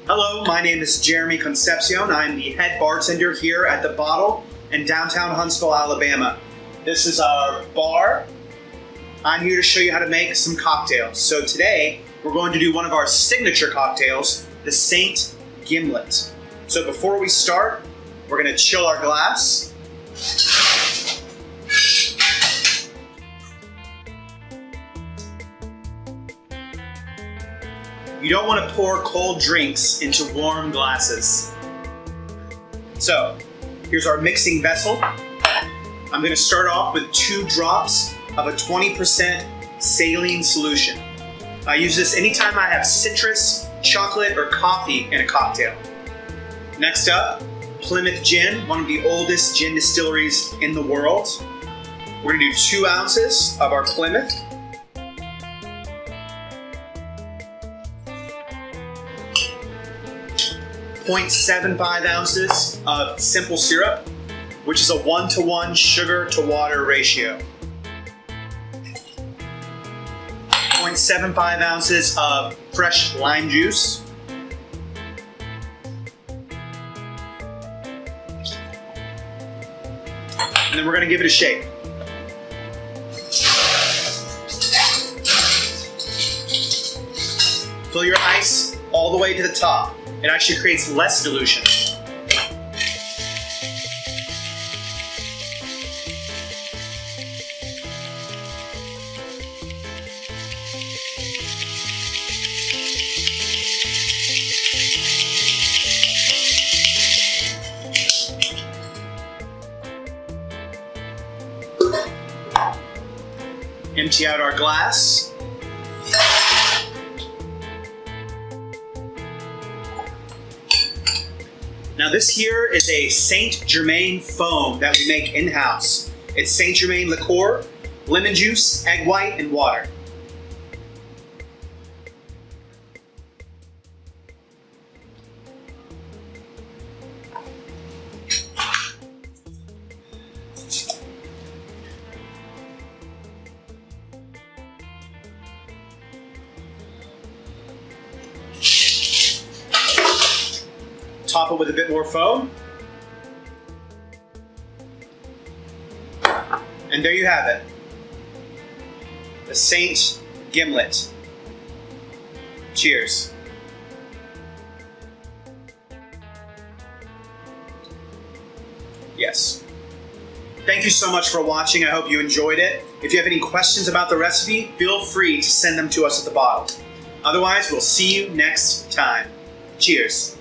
Hello, my name is Jeremy Concepcion. I'm the head bartender here at The Bottle in downtown Huntsville, Alabama. This is our bar. I'm here to show you how to make some cocktails. So today, we're going to do one of our signature cocktails, the Saint Gimlet. So before we start, we're going to chill our glass. You don't want to pour cold drinks into warm glasses. So, here's our mixing vessel. I'm going to start off with 2 drops of a 20% saline solution. I use this anytime I have citrus, chocolate, or coffee in a cocktail. Next up, Plymouth Gin, one of the oldest gin distilleries in the world. We're going to do 2 ounces of our Plymouth. 0.75 ounces of simple syrup, which is a 1-to-1 sugar to water ratio. 0.75 ounces of fresh lime juice. And then we're going to give it a shake. Fill your ice all the way to the top. It actually creates less dilution. Empty out our glass. Now this here is a Saint Germain foam that we make in-house. It's Saint Germain liqueur, lemon juice, egg white, and water. Top it with a bit more foam. And there you have it. The Saint Gimlet. Cheers. Yes. Thank you so much for watching. I hope you enjoyed it. If you have any questions about the recipe, feel free to send them to us at The Bottle. Otherwise, we'll see you next time. Cheers.